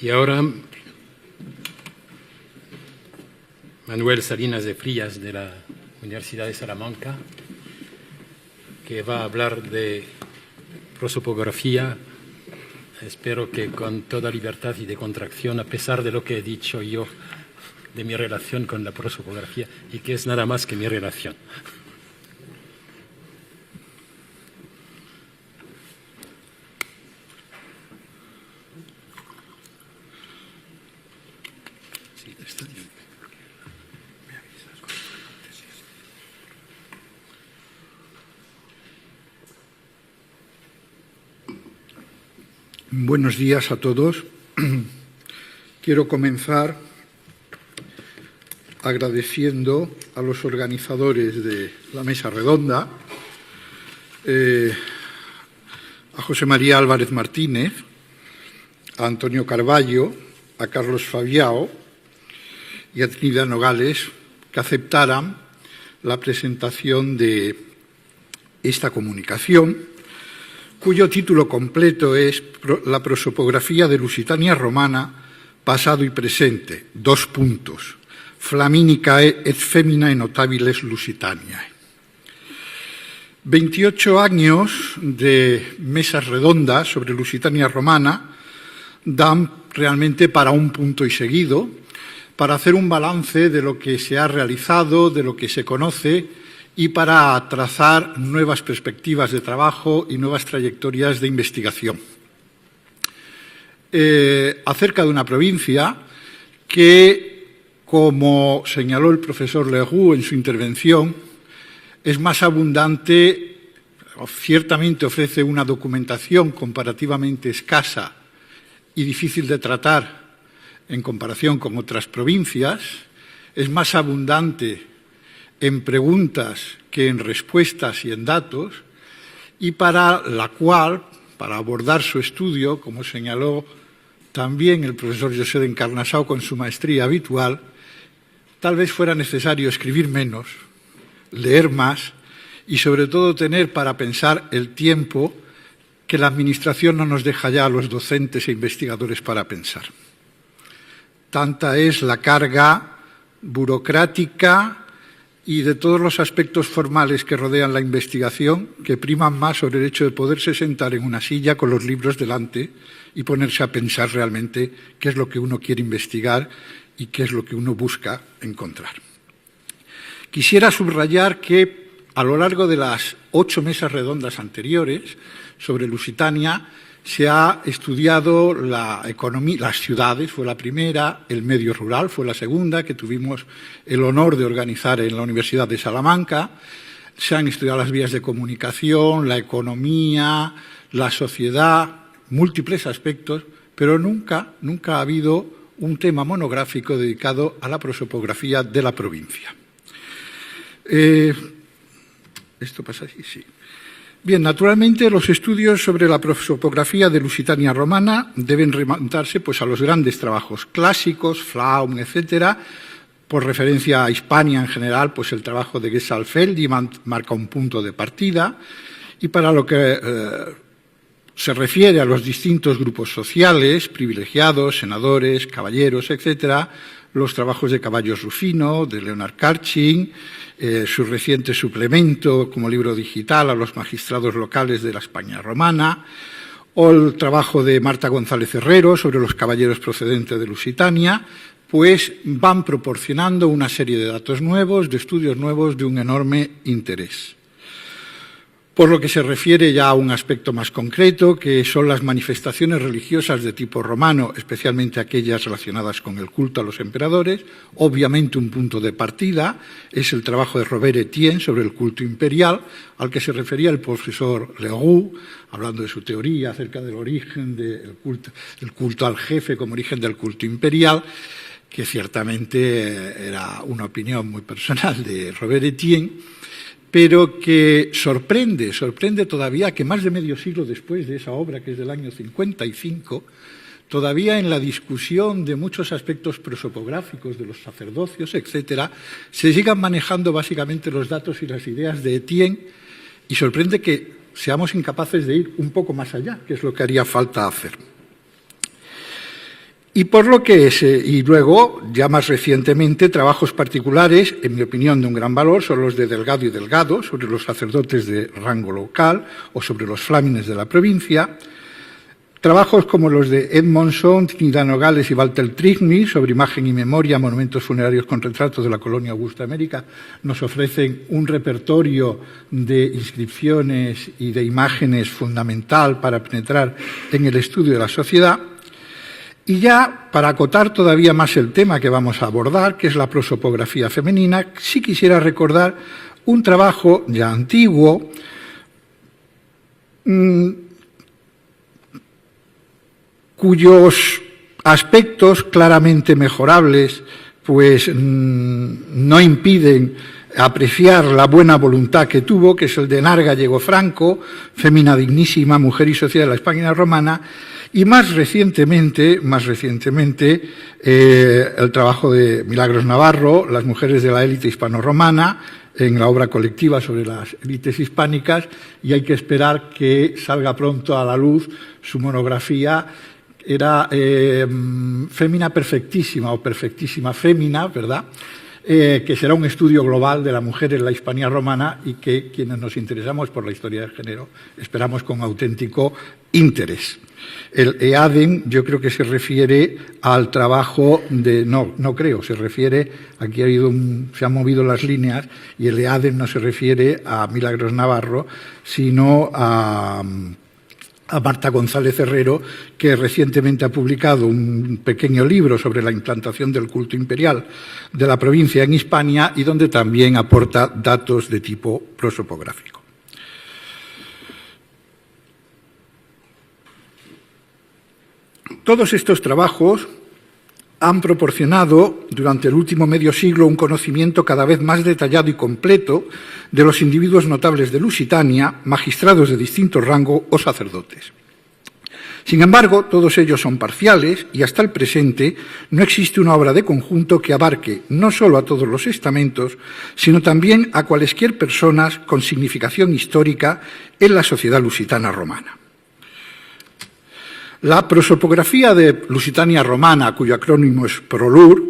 Y ahora Manuel Salinas de Frías, de la Universidad de Salamanca, que va a hablar de prosopografía, espero que con toda libertad y de contracción, a pesar de lo que he dicho yo de mi relación con la prosopografía, y que es nada más que mi relación. Buenos días a todos. Quiero comenzar agradeciendo a los organizadores de la mesa redonda, a José María Álvarez Martínez, a Antonio Carballo, a Carlos Fabiao y a Trinidad Nogales, que aceptaran la presentación de esta comunicación, cuyo título completo es La prosopografía de Lusitania romana, pasado y presente, : Flaminicae et feminae notabiles Lusitaniae. 28 años de mesas redondas sobre Lusitania romana dan realmente para un punto y seguido, para hacer un balance de lo que se ha realizado, de lo que se conoce, y para trazar nuevas perspectivas de trabajo y nuevas trayectorias de investigación. Acerca de una provincia que, como señaló el profesor Leroux en su intervención, es más abundante, ciertamente ofrece una documentación comparativamente escasa y difícil de tratar en comparación con otras provincias, es más abundante en preguntas que en respuestas y en datos, y para la cual, para abordar su estudio, como señaló también el profesor José de Encarnassau con su maestría habitual, tal vez fuera necesario escribir menos, leer más y sobre todo tener para pensar el tiempo que la Administración no nos deja ya a los docentes e investigadores para pensar. Tanta es la carga burocrática y de todos los aspectos formales que rodean la investigación, que priman más sobre el hecho de poderse sentar en una silla con los libros delante y ponerse a pensar realmente qué es lo que uno quiere investigar y qué es lo que uno busca encontrar. Quisiera subrayar que a lo largo de las 8 mesas redondas anteriores sobre Lusitania se ha estudiado la economía, las ciudades, fue la primera, el medio rural fue la segunda, que tuvimos el honor de organizar en la Universidad de Salamanca. Se han estudiado las vías de comunicación, la economía, la sociedad, múltiples aspectos, pero nunca ha habido un tema monográfico dedicado a la prosopografía de la provincia. ¿Esto pasa así? Sí. Bien, naturalmente los estudios sobre la prosopografía de Lusitania romana deben remontarse pues, a los grandes trabajos clásicos, Flaum, etcétera. Por referencia a Hispania en general, pues el trabajo de Gesalfeldi marca un punto de partida. Y para lo que se refiere a los distintos grupos sociales, privilegiados, senadores, caballeros, etcétera, los trabajos de Caballos Rufino, de Leonard Karchin, su reciente suplemento como libro digital a los magistrados locales de la España romana, o el trabajo de Marta González Herrero sobre los caballeros procedentes de Lusitania, pues van proporcionando una serie de datos nuevos, de estudios nuevos de un enorme interés. Por lo que se refiere ya a un aspecto más concreto, que son las manifestaciones religiosas de tipo romano, especialmente aquellas relacionadas con el culto a los emperadores, obviamente un punto de partida es el trabajo de Robert Estienne sobre el culto imperial, al que se refería el profesor Leroux, hablando de su teoría acerca del origen del culto al jefe como origen del culto imperial, que ciertamente era una opinión muy personal de Robert Estienne, pero que sorprende todavía que más de medio siglo después de esa obra, que es del año 55, todavía en la discusión de muchos aspectos prosopográficos de los sacerdocios, etcétera, se sigan manejando básicamente los datos y las ideas de Estienne, y sorprende que seamos incapaces de ir un poco más allá, que es lo que haría falta hacer. Y por lo que y luego, ya más recientemente, trabajos particulares, en mi opinión de un gran valor, son los de Delgado y Delgado, sobre los sacerdotes de rango local o sobre los flámines de la provincia. Trabajos como los de Edmondson, Trinidad Nogales y Walter Trigny sobre imagen y memoria, monumentos funerarios con retratos de la colonia Augusta América, nos ofrecen un repertorio de inscripciones y de imágenes fundamental para penetrar en el estudio de la sociedad. Y ya, para acotar todavía más el tema que vamos a abordar, que es la prosopografía femenina, sí quisiera recordar un trabajo ya antiguo, cuyos aspectos claramente mejorables pues no impiden apreciar la buena voluntad que tuvo, que es el de Henar Gallego Franco, Femina Dignísima, Mujer y Sociedad de la España Romana, y más recientemente el trabajo de Milagros Navarro, Las mujeres de la élite hispano-romana, en la obra colectiva sobre las élites hispánicas, y hay que esperar que salga pronto a la luz su monografía. Era Fémina Perfectísima o Perfectísima Fémina, ¿verdad?, que será un estudio global de la mujer en la Hispania romana y que quienes nos interesamos por la historia del género esperamos con auténtico interés. El EADEM yo creo que se refiere al trabajo de... No creo, se refiere... Aquí se han movido las líneas y el EADEM no se refiere a Milagros Navarro, sino a Marta González Herrero, que recientemente ha publicado un pequeño libro sobre la implantación del culto imperial de la provincia en Hispania y donde también aporta datos de tipo prosopográfico. Todos estos trabajos han proporcionado durante el último medio siglo un conocimiento cada vez más detallado y completo de los individuos notables de Lusitania, magistrados de distinto rango o sacerdotes. Sin embargo, todos ellos son parciales y hasta el presente no existe una obra de conjunto que abarque no solo a todos los estamentos, sino también a cualesquier personas con significación histórica en la sociedad lusitana romana. La prosopografía de Lusitania Romana, cuyo acrónimo es PROLUR,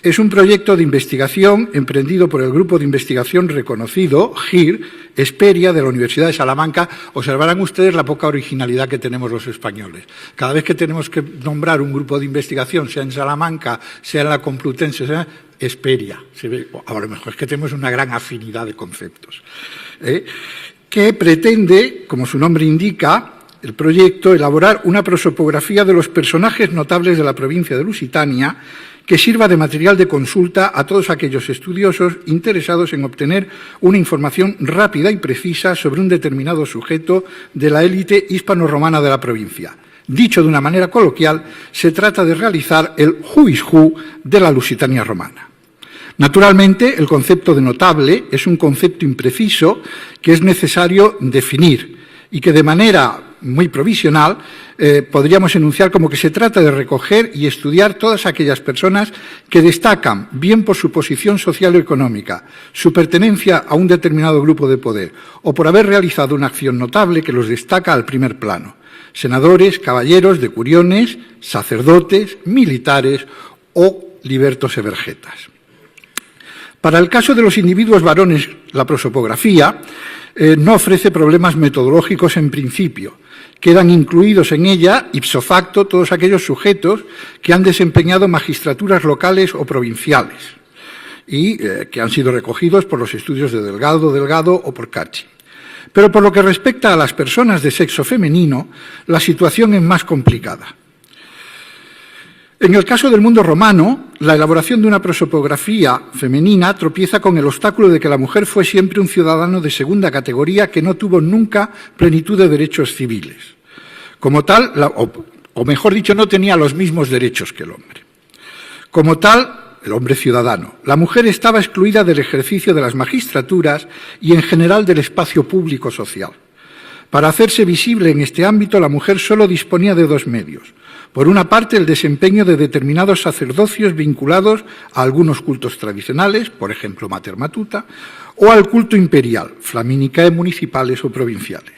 es un proyecto de investigación emprendido por el grupo de investigación reconocido, GIR, Hesperia, de la Universidad de Salamanca. Observarán ustedes la poca originalidad que tenemos los españoles. Cada vez que tenemos que nombrar un grupo de investigación, sea en Salamanca, sea en la Complutense, sea Hesperia. A lo mejor es que tenemos una gran afinidad de conceptos. Que pretende, como su nombre indica, el proyecto, elaborar una prosopografía de los personajes notables de la provincia de Lusitania que sirva de material de consulta a todos aquellos estudiosos interesados en obtener una información rápida y precisa sobre un determinado sujeto de la élite hispano-romana de la provincia. Dicho de una manera coloquial, se trata de realizar el who is who de la Lusitania romana. Naturalmente, el concepto de notable es un concepto impreciso que es necesario definir y que de manera muy provisional podríamos enunciar como que se trata de recoger y estudiar todas aquellas personas que destacan bien por su posición social o económica, su pertenencia a un determinado grupo de poder o por haber realizado una acción notable que los destaca al primer plano. Senadores, caballeros, decuriones, sacerdotes, militares o libertos evergetas. Para el caso de los individuos varones, la prosopografía no ofrece problemas metodológicos en principio. Quedan incluidos en ella, ipso facto, todos aquellos sujetos que han desempeñado magistraturas locales o provinciales y que han sido recogidos por los estudios de Delgado o por Cacci. Pero por lo que respecta a las personas de sexo femenino, la situación es más complicada. En el caso del mundo romano, la elaboración de una prosopografía femenina tropieza con el obstáculo de que la mujer fue siempre un ciudadano de segunda categoría que no tuvo nunca plenitud de derechos civiles. Como tal, o mejor dicho, no tenía los mismos derechos que el hombre. Como tal, el hombre ciudadano, la mujer estaba excluida del ejercicio de las magistraturas y en general del espacio público social. Para hacerse visible en este ámbito, la mujer solo disponía de dos medios. Por una parte, el desempeño de determinados sacerdocios vinculados a algunos cultos tradicionales, por ejemplo, Mater Matuta, o al culto imperial, Flaminicae municipales o provinciales.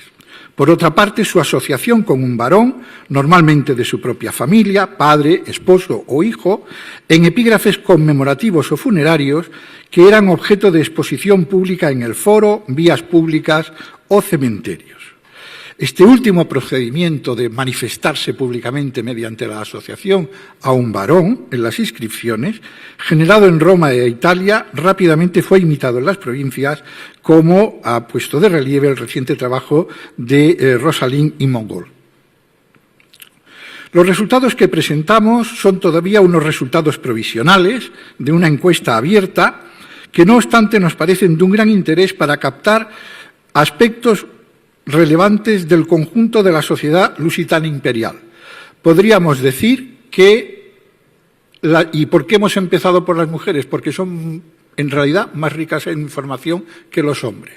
Por otra parte, su asociación con un varón, normalmente de su propia familia, padre, esposo o hijo, en epígrafes conmemorativos o funerarios que eran objeto de exposición pública en el foro, vías públicas o cementerios. Este último procedimiento de manifestarse públicamente mediante la asociación a un varón en las inscripciones, generado en Roma e Italia, rápidamente fue imitado en las provincias, como ha puesto de relieve el reciente trabajo de Rosalind y Mongol. Los resultados que presentamos son todavía unos resultados provisionales de una encuesta abierta que, no obstante, nos parecen de un gran interés para captar aspectos relevantes del conjunto de la sociedad lusitana imperial. Podríamos decir que, ¿y por qué hemos empezado por las mujeres? Porque son, en realidad, más ricas en información que los hombres.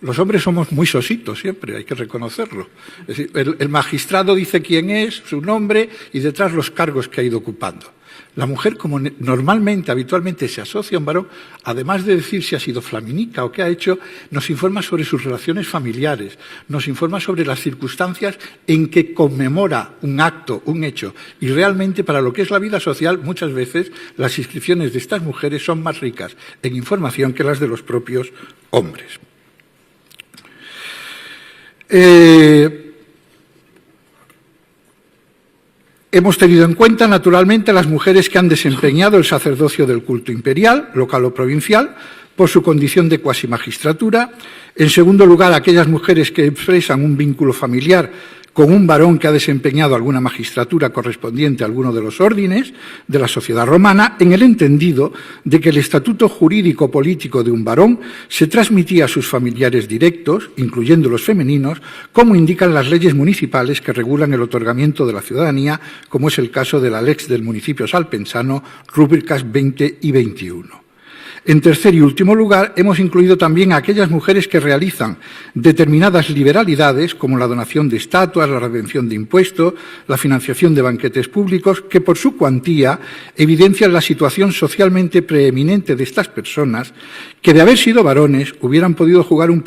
Los hombres somos muy sositos siempre, hay que reconocerlo. Es decir, el magistrado dice quién es, su nombre y detrás los cargos que ha ido ocupando. La mujer, como normalmente, habitualmente se asocia a un varón, además de decir si ha sido flaminica o qué ha hecho, nos informa sobre sus relaciones familiares, nos informa sobre las circunstancias en que conmemora un acto, un hecho. Y realmente, para lo que es la vida social, muchas veces las inscripciones de estas mujeres son más ricas en información que las de los propios hombres. Hemos tenido en cuenta, naturalmente, las mujeres que han desempeñado el sacerdocio del culto imperial, local o provincial, por su condición de cuasimagistratura. En segundo lugar, aquellas mujeres que expresan un vínculo familiar con un varón que ha desempeñado alguna magistratura correspondiente a alguno de los órdenes de la sociedad romana, en el entendido de que el estatuto jurídico-político de un varón se transmitía a sus familiares directos, incluyendo los femeninos, como indican las leyes municipales que regulan el otorgamiento de la ciudadanía, como es el caso de la Lex del municipio salpensano, rúbricas 20 y 21. En tercer y último lugar, hemos incluido también a aquellas mujeres que realizan determinadas liberalidades, como la donación de estatuas, la redención de impuestos, la financiación de banquetes públicos, que por su cuantía evidencian la situación socialmente preeminente de estas personas, que de haber sido varones hubieran podido jugar un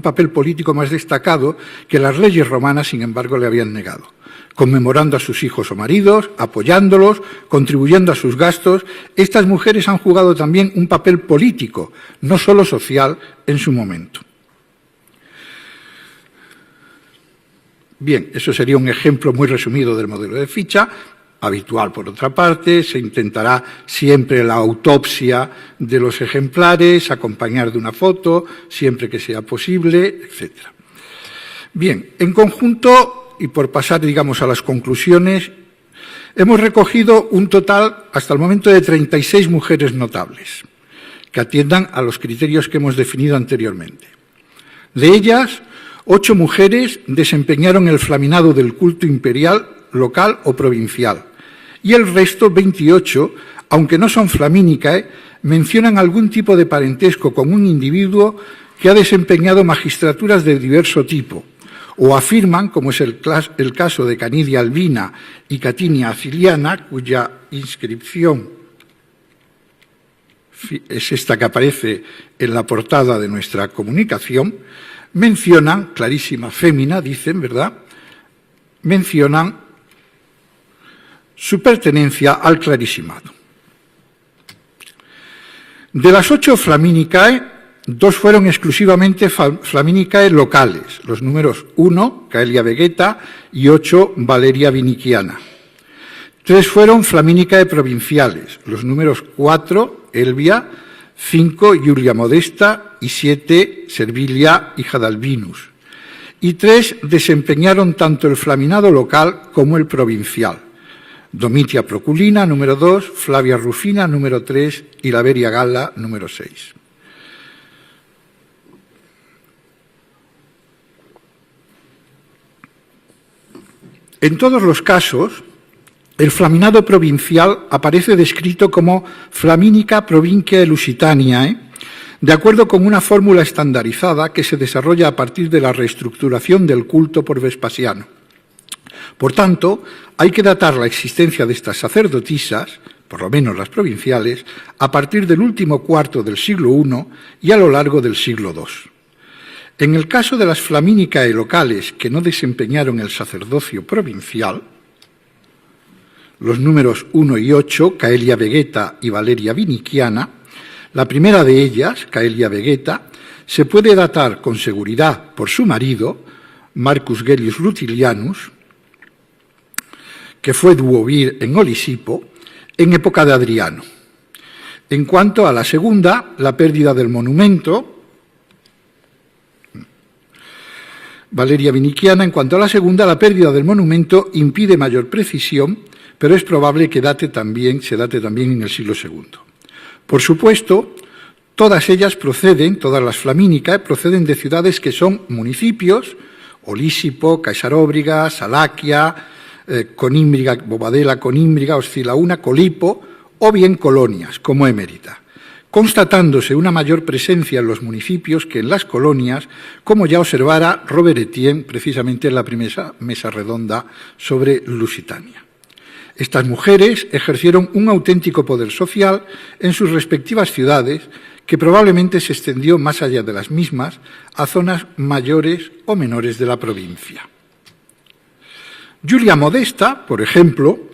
papel político más destacado que las leyes romanas, sin embargo, le habían negado, conmemorando a sus hijos o maridos, apoyándolos, contribuyendo a sus gastos. Estas mujeres han jugado también un papel político, no solo social, en su momento. Bien, eso sería un ejemplo muy resumido del modelo de ficha, habitual por otra parte. Se intentará siempre la autopsia de los ejemplares, acompañar de una foto, siempre que sea posible, etc. Bien, en conjunto, y por pasar, digamos, a las conclusiones, hemos recogido un total, hasta el momento, de 36 mujeres notables, que atiendan a los criterios que hemos definido anteriormente. De ellas, 8 mujeres desempeñaron el flaminado del culto imperial, local o provincial, y el resto, 28, aunque no son flamínicae, mencionan algún tipo de parentesco con un individuo que ha desempeñado magistraturas de diverso tipo, o afirman, como es el caso de Canidia Albina y Catinia Aciliana, cuya inscripción es esta que aparece en la portada de nuestra comunicación, mencionan, clarísima fémina, dicen, ¿verdad?, mencionan su pertenencia al clarisimado. De las 8 flamínicae, 2 fueron exclusivamente flamínicae locales, los números 1, Caelia Vegeta, y 8, Valeria Viniciana. 3 fueron flamínicae provinciales, los números 4, Elvia, 5, Julia Modesta, y 7, Servilia, hija de Albinus. Y 3 desempeñaron tanto el flaminado local como el provincial: Domitia Proculina, número 2, Flavia Rufina, número 3, y Laveria Galla, número 6. En todos los casos, el flaminado provincial aparece descrito como Flaminica Provinciae Lusitaniae, de acuerdo con una fórmula estandarizada que se desarrolla a partir de la reestructuración del culto por Vespasiano. Por tanto, hay que datar la existencia de estas sacerdotisas, por lo menos las provinciales, a partir del último cuarto del siglo I y a lo largo del siglo II. En el caso de las flamínicae locales que no desempeñaron el sacerdocio provincial, los números 1 y 8, Caelia Vegeta y Valeria Viniciana, la primera de ellas, Caelia Vegeta, se puede datar con seguridad por su marido, Marcus Gellius Rutilianus, que fue duovir en Olisipo, en época de Adriano. En cuanto a la segunda, la pérdida del monumento, Valeria Viniciana, en cuanto a la segunda, la pérdida del monumento impide mayor precisión, pero es probable que se date también en el siglo II. Por supuesto, todas ellas todas las flamínicas proceden de ciudades que son municipios, Olisipo, Caesaróbriga, Salaquia, Conímbriga, Bobadela, Conímbriga, Oscilaúna, Colipo, o bien colonias, como Emérita, constatándose una mayor presencia en los municipios que en las colonias, como ya observara Robert Etienne precisamente en la primera mesa redonda sobre Lusitania. Estas mujeres ejercieron un auténtico poder social en sus respectivas ciudades, que probablemente se extendió más allá de las mismas a zonas mayores o menores de la provincia. Julia Modesta, por ejemplo,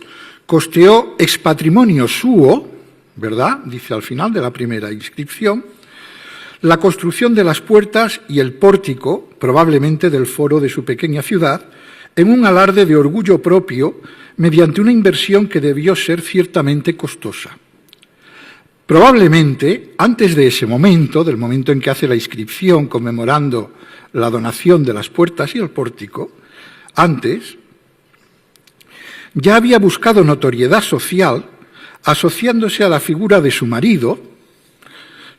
costeó ex patrimonio suo, ¿verdad?, dice al final de la primera inscripción, la construcción de las puertas y el pórtico, probablemente del foro de su pequeña ciudad, en un alarde de orgullo propio, mediante una inversión que debió ser ciertamente costosa. Probablemente, antes de ese momento, del momento en que hace la inscripción conmemorando la donación de las puertas y el pórtico, antes, ya había buscado notoriedad social asociándose a la figura de su marido,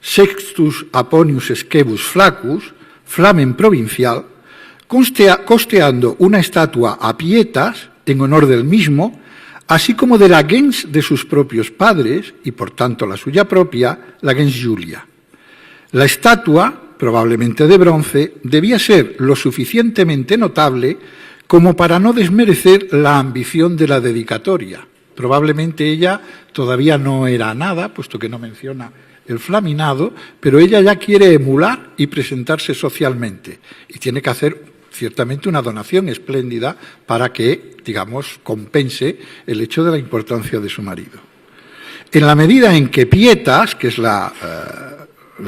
Sextus Aponius Schebus Flaccus, flamen provincial, costeando una estatua a Pietas en honor del mismo, así como de la gens de sus propios padres, y por tanto la suya propia, la gens Julia. La estatua, probablemente de bronce, debía ser lo suficientemente notable como para no desmerecer la ambición de la dedicatoria. Probablemente ella todavía no era nada, puesto que no menciona el flaminado, pero ella ya quiere emular y presentarse socialmente, y tiene que hacer ciertamente una donación espléndida para que, digamos, compense el hecho de la importancia de su marido. En la medida en que Pietas, que es la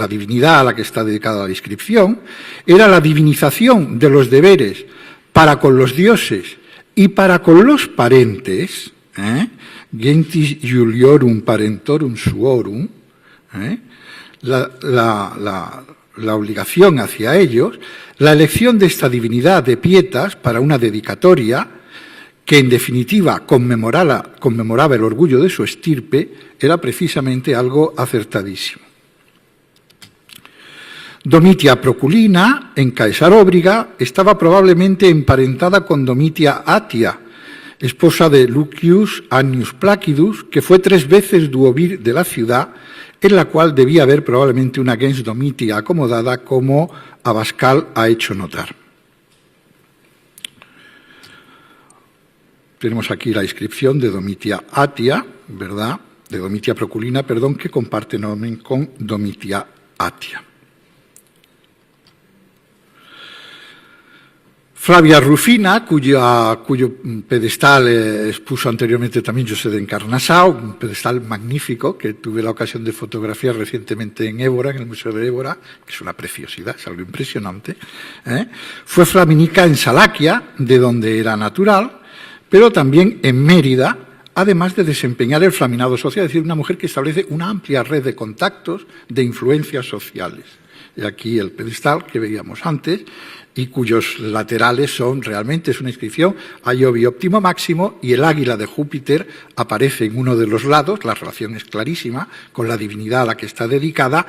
divinidad a la que está dedicada la inscripción, era la divinización de los deberes para con los dioses y para con los parentes, gentis Juliorum parentorum suorum, la obligación hacia ellos, la elección de esta divinidad de Pietas para una dedicatoria que en definitiva conmemoraba el orgullo de su estirpe, era precisamente algo acertadísimo. Domitia Proculina, en Caesaróbriga, estaba probablemente emparentada con Domitia Atia, esposa de Lucius Annius Placidus, que fue 3 veces duovir de la ciudad, en la cual debía haber probablemente una gens Domitia acomodada, como Abascal ha hecho notar. Tenemos aquí la inscripción de Domitia Atia, ¿verdad?, de Domitia Proculina, perdón, que comparte nombre con Domitia Atia. Flavia Rufina, cuyo pedestal expuso anteriormente también José de Encarnassau, un pedestal magnífico que tuve la ocasión de fotografiar recientemente en Évora, en el Museo de Évora, que es una preciosidad, es algo impresionante. Fue flaminica en Salaquia, de donde era natural, pero también en Mérida, además de desempeñar el flaminado social, es decir, una mujer que establece una amplia red de contactos, de influencias sociales. Y aquí el pedestal que veíamos antes, y cuyos laterales son realmente, es una inscripción a Iovi óptimo máximo, y el águila de Júpiter aparece en uno de los lados, la relación es clarísima con la divinidad a la que está dedicada,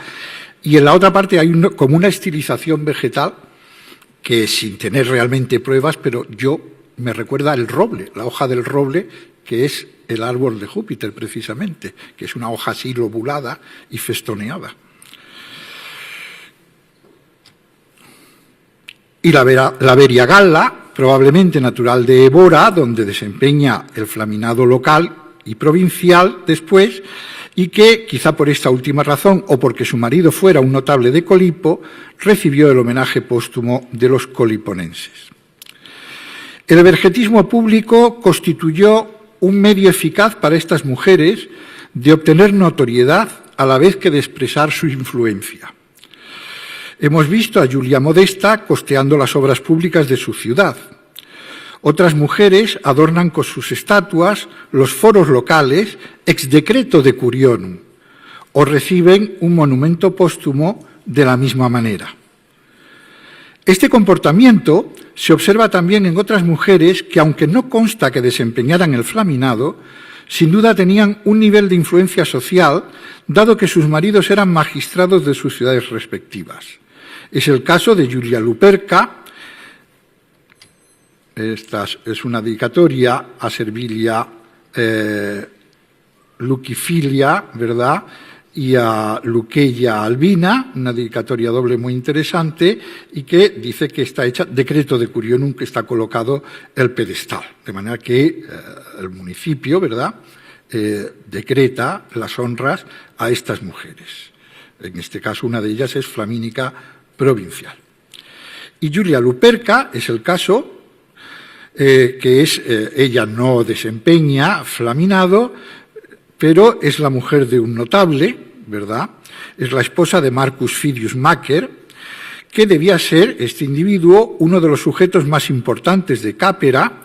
y en la otra parte hay como una estilización vegetal que sin tener realmente pruebas, pero me recuerda el roble, la hoja del roble, que es el árbol de Júpiter precisamente, que es una hoja así lobulada y festoneada. Y la Veria Galla, probablemente natural de Évora, donde desempeña el flaminado local y provincial después, y que, quizá por esta última razón o porque su marido fuera un notable de Colipo, recibió el homenaje póstumo de los coliponenses. El evergetismo público constituyó un medio eficaz para estas mujeres de obtener notoriedad a la vez que de expresar su influencia. Hemos visto a Julia Modesta costeando las obras públicas de su ciudad. Otras mujeres adornan con sus estatuas los foros locales ex decreto de Curionum o reciben un monumento póstumo de la misma manera. Este comportamiento se observa también en otras mujeres que, aunque no consta que desempeñaran el flaminado, sin duda tenían un nivel de influencia social, dado que sus maridos eran magistrados de sus ciudades respectivas. Es el caso de Julia Luperca. Esta es una dedicatoria a Servilia Lucifilia, ¿verdad?, y a Luqueia Albina, una dedicatoria doble muy interesante y que dice que está hecha decreto de Curionum, que está colocado el pedestal, de manera que el municipio, ¿verdad?, decreta las honras a estas mujeres. En este caso, una de ellas es flamínica provincial. Y Julia Luperca es el caso que es, ella no desempeña flaminado, pero es la mujer de un notable, ¿verdad? Es la esposa de Marcus Fidius Macer, que debía ser, este individuo, uno de los sujetos más importantes de Capera,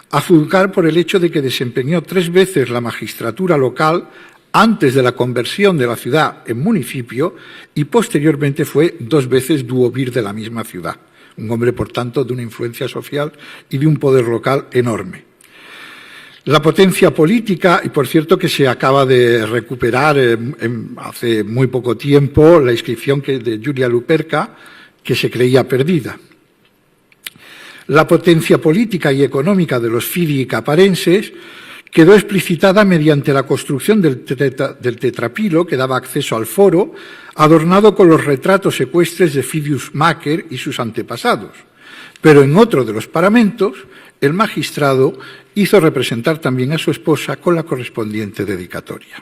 a juzgar por el hecho de que desempeñó 3 veces la magistratura local antes de la conversión de la ciudad en municipio y posteriormente fue 2 veces duovir de la misma ciudad. Un hombre, por tanto, de una influencia social y de un poder local enorme. La potencia política, y por cierto que se acaba de recuperar hace muy poco tiempo la inscripción de Julia Luperca, que se creía perdida. La potencia política y económica de los fidii caparenses quedó explicitada mediante la construcción del tetrapilo que daba acceso al foro, adornado con los retratos ecuestres de Fidius Macer y sus antepasados. Pero en otro de los paramentos, el magistrado hizo representar también a su esposa con la correspondiente dedicatoria.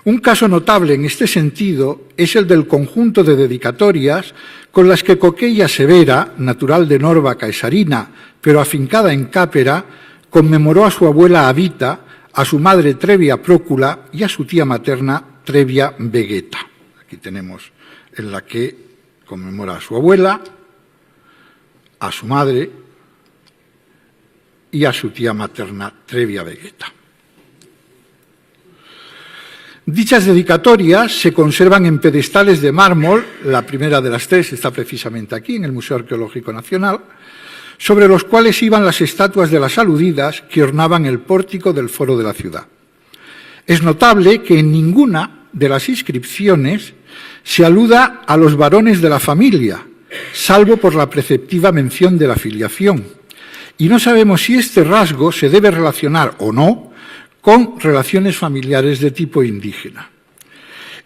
Un caso notable en este sentido es el del conjunto de dedicatorias con las que Coqueia Severa, natural de Norba Caesarina, pero afincada en Capera, conmemoró a su abuela Avita, a su madre Trevia Prócula y a su tía materna Trevia Vegeta. Aquí tenemos en la que conmemora a su abuela, a su madre y a su tía materna Trevia Vegeta. Dichas dedicatorias se conservan en pedestales de mármol, la primera de las 3 está precisamente aquí, en el Museo Arqueológico Nacional, sobre los cuales iban las estatuas de las aludidas que ornaban el pórtico del foro de la ciudad. Es notable que en ninguna de las inscripciones se aluda a los varones de la familia, salvo por la preceptiva mención de la filiación, y no sabemos si este rasgo se debe relacionar o no con relaciones familiares de tipo indígena.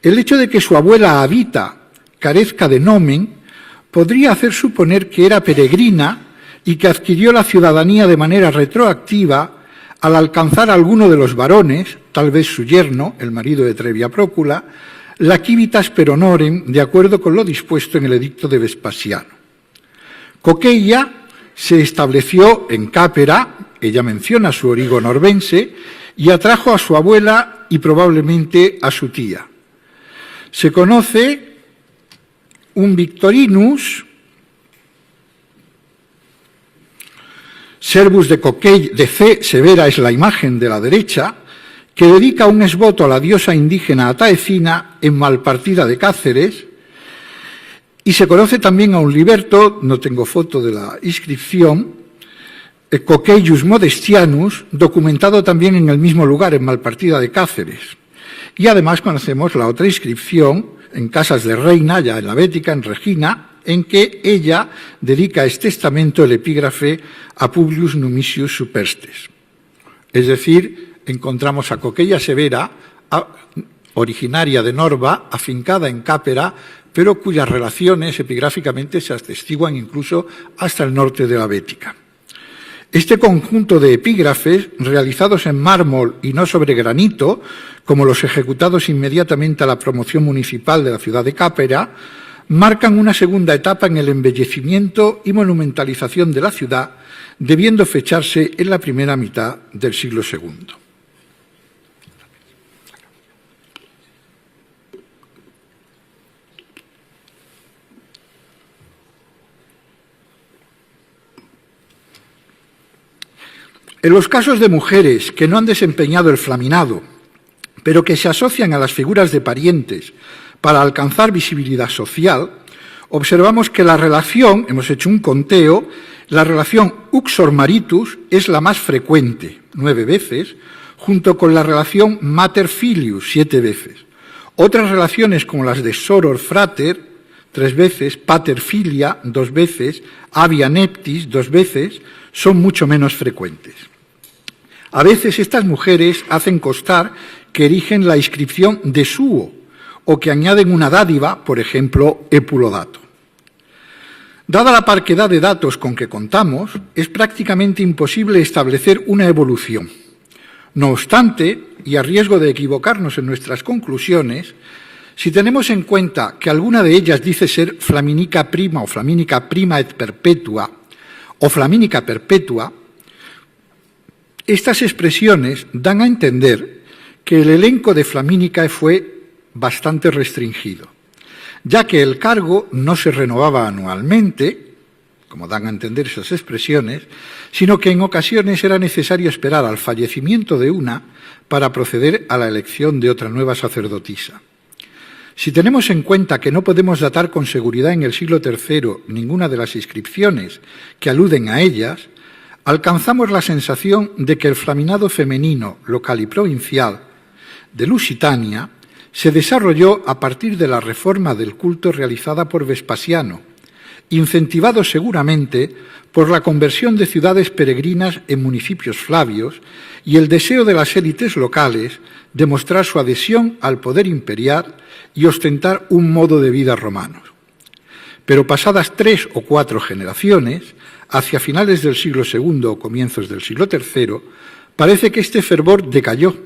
El hecho de que su abuela Avita carezca de nomen podría hacer suponer que era peregrina y que adquirió la ciudadanía de manera retroactiva al alcanzar a alguno de los varones, tal vez su yerno, el marido de Trevia Prócula, la civitas per honorem, de acuerdo con lo dispuesto en el edicto de Vespasiano. Coqueia se estableció en Capera, ella menciona su origo norbense, y atrajo a su abuela y probablemente a su tía. Se conoce un Victorinus, Servus de Coqueia, de C. Severa es la imagen de la derecha, que dedica un esvoto a la diosa indígena Ataecina en Malpartida de Cáceres, y se conoce también a un liberto, no tengo foto de la inscripción, Coqueius Modestianus, documentado también en el mismo lugar, en Malpartida de Cáceres. Y además conocemos la otra inscripción en Casas de Reina, ya en la Bética, en Regina, en que ella dedica este estamento, el epígrafe, a Publius Numisius Superstes. Es decir, encontramos a Coqueia Severa, originaria de Norba, afincada en Capera, pero cuyas relaciones epigráficamente se atestiguan incluso hasta el norte de la Bética. Este conjunto de epígrafes, realizados en mármol y no sobre granito, como los ejecutados inmediatamente a la promoción municipal de la ciudad de Cápera, marcan una segunda etapa en el embellecimiento y monumentalización de la ciudad, debiendo fecharse en la primera mitad del siglo II. En los casos de mujeres que no han desempeñado el flaminado, pero que se asocian a las figuras de parientes para alcanzar visibilidad social, observamos que la relación, hemos hecho un conteo, la relación uxor maritus es la más frecuente, 9 veces, junto con la relación mater filius, 7 veces. Otras relaciones como las de soror frater, 3 veces, pater filia, 2 veces, avia neptis, 2 veces, son mucho menos frecuentes. A veces estas mujeres hacen constar que erigen la inscripción de suo o que añaden una dádiva, por ejemplo, epulodato. Dada la parquedad de datos con que contamos, es prácticamente imposible establecer una evolución. No obstante, y a riesgo de equivocarnos en nuestras conclusiones, si tenemos en cuenta que alguna de ellas dice ser flaminica prima o flaminica prima et perpetua o flaminica perpetua, estas expresiones dan a entender que el elenco de Flamínica fue bastante restringido, ya que el cargo no se renovaba anualmente, como dan a entender esas expresiones, sino que en ocasiones era necesario esperar al fallecimiento de una para proceder a la elección de otra nueva sacerdotisa. Si tenemos en cuenta que no podemos datar con seguridad en el siglo III ninguna de las inscripciones que aluden a ellas, alcanzamos la sensación de que el flaminado femenino local y provincial de Lusitania se desarrolló a partir de la reforma del culto realizada por Vespasiano, incentivado seguramente por la conversión de ciudades peregrinas en municipios flavios y el deseo de las élites locales de mostrar su adhesión al poder imperial y ostentar un modo de vida romano. Pero pasadas 3 o 4 generaciones, hacia finales del siglo II o comienzos del siglo III, parece que este fervor decayó,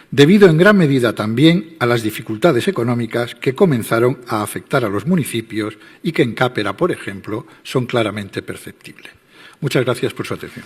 debido en gran medida también a las dificultades económicas que comenzaron a afectar a los municipios y que en Cápera, por ejemplo, son claramente perceptibles. Muchas gracias por su atención.